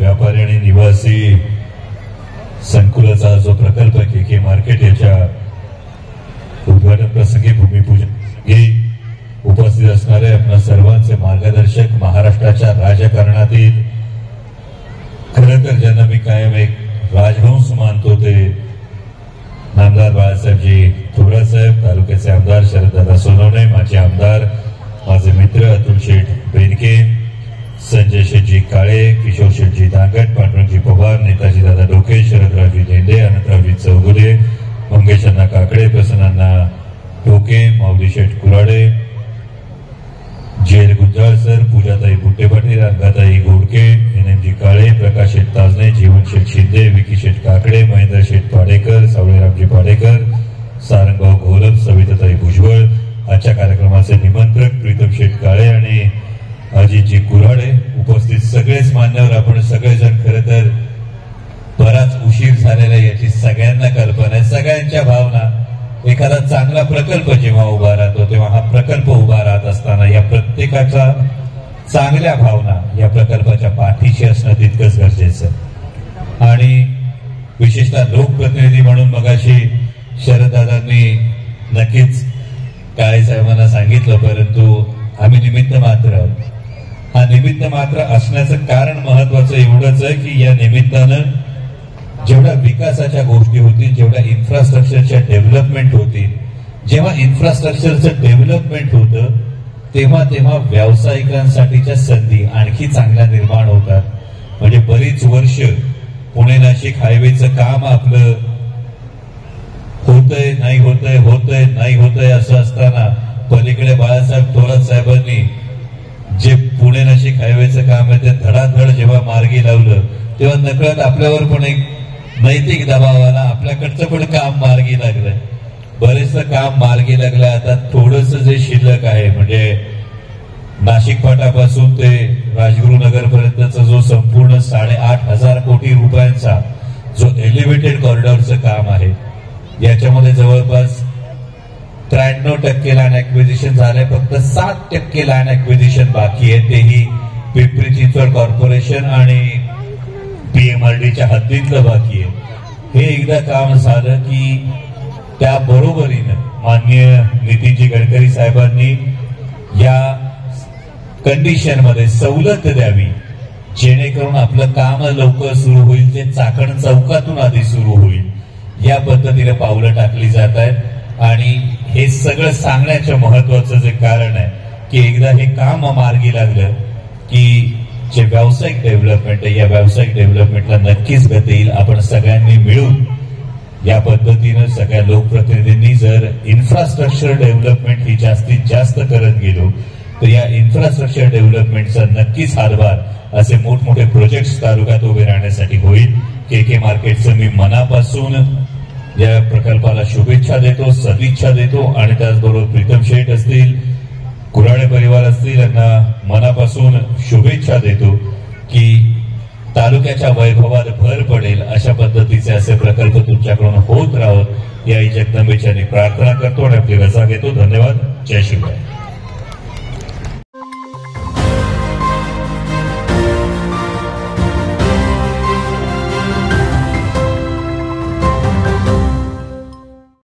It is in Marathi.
व्यापारी आणि निवासी संकुलाचा जो प्रकल्प के मार्केट याच्या उद्घाटन प्रसंगी भूमिपूजन उपस्थित असणारे आपल्या सर्वांचे मार्गदर्शक, महाराष्ट्राच्या राजकारणातील खरं तर ज्यांना मी कायम एक राजहंस मानतो ते नामदार बाळासाहेबजी थोरातसाहेब, तालुक्याचे आमदार शरददादा सोनवणे, माझे आमदार, माझे मित्र अतुल शेठ बेनके, संजय शेठजी काळे, किशोर शेठजी दांगट, पांडुरंगजी पवार, नेताजी दादा डोके, शरदरावजी देंडे, अनंतरावजी चौगुले, मंगेशांना काकडे, प्रसन्नांना टोके, माऊली शेठ कुराडे, जेल गुंजाळ सर, पूजाताई बुट्टेपाटील, रंगाताई गोडके, एनएमजी काळे, प्रकाश शेठ ताजने, जीवन शेठ शिंदे, विकी शेठ काकडे, महेंद्र शेठ पाडेकर, सावळेरामजी पाडेकर, सारंगभाऊ घोलप, सविताताई भुजबळ, आजच्या कार्यक्रमाचे निमंत्रक प्रीतम शेठ काळे आणि अजितजी कुऱ्हाडे, उपस्थित सगळेच मान्यवर, आपण सगळेजण खरं तर बराच उशीर झालेला याची सगळ्यांना कल्पना आहे. सगळ्यांच्या भावना, एखादा चांगला प्रकल्प जेव्हा उभा राहतो तेव्हा हा प्रकल्प उभा राहत असताना या प्रत्येकाच्या चांगल्या भावना या प्रकल्पाच्या पाठीशी असणं तितकंच गरजेचं. आणि विशेषतः लोकप्रतिनिधी म्हणून मगाशी शरददादांनी नक्कीच काळे साहेबांना सांगितलं, परंतु आम्ही निमित्त मात्र, हा निमित्त मात्र असण्याचं कारण महत्वाचं एवढंच आहे की या निमित्तानं जेवढ्या विकासाच्या गोष्टी होतील, जेवढ्या इन्फ्रास्ट्रक्चरच्या डेव्हलपमेंट होतील, जेव्हा इन्फ्रास्ट्रक्चरचं डेव्हलपमेंट होतं तेव्हा तेव्हा व्यावसायिकांसाठीच्या संधी आणखी चांगल्या निर्माण होतात. म्हणजे बरीच वर्ष पुणे नाशिक हायवेचं काम आपलं होतंय नाही होतंय, होतंय नाही होतंय असं असताना पलीकडे बाळासाहेब थोरात साहेबांनी जे पुणे नाशिक हायवेचं काम आहे ते धडाधड जेव्हा मार्गी लावलं तेव्हा नकळत आपल्यावर पण एक नैतिक दबावाला आपल्याकडचं पण काम मार्गी लागलंय. बरेचसं काम मार्गी लागलं. आता थोडस जे शिल्लक आहे म्हणजे नाशिक फाटापासून ते राजगुरुनगर पर्यंतचा जो संपूर्ण 8,500 कोटी रुपयांचा जो एलिव्हेटेड कॉरिडॉरचं काम आहे याच्यामध्ये जवळपास 93% लँड ॲक्विजिशन झालंय. फक्त 7% लँड ॲक्विजिशन बाकी आहे, तेही पिंपरी चिंचवड कॉर्पोरेशन आणि पीएमआरडीच्या हद्दीतलं बाकी आहे. हे एकदा काम झालं की त्या बरोबरीनं माननीय नितीनजी गडकरी साहेबांनी या कंडिशन मध्ये सवलत द्यावी जेणेकरून आपलं काम लवकर सुरू होईल, ते चाकण चौकातून आधी सुरू होईल. या पद्धतीने पावलं टाकली जात आहेत आणि हे सगळं सांगण्याचं महत्वाचं जे कारण आहे की एकदा हे काम मार्गी लागलं की जे व्यावसायिक डेव्हलपमेंट आहे या व्यावसायिक डेव्हलपमेंटला नक्कीच गती येईल. आपण सगळ्यांनी मिळून या पद्धतीनं सगळ्या लोकप्रतिनिधींनी जर इन्फ्रास्ट्रक्चर डेव्हलपमेंट ही जास्तीत जास्त करत गेलो तर या इन्फ्रास्ट्रक्चर डेव्हलपमेंटचा नक्कीच हातभार असे मोठमोठे प्रोजेक्ट्स तालुक्यात उभे राहण्यासाठी होईल. के मार्केटचं मी मनापासून या प्रकल्पाला शुभेच्छा देतो, सदिच्छा देतो आणि त्याचबरोबर प्रीतम शेठ असतील, कुऱ्हाडे परिवार असतील यांना मनापासून शुभेच्छा देतो की तालुक्याच्या वैभवात भर पडेल अशा पद्धतीचे असे प्रकल्प तुमच्याकडून होत राहोत या जगदंबेची प्रार्थना करतो आणि आपली रजा घेतो. धन्यवाद. जय शिवराय.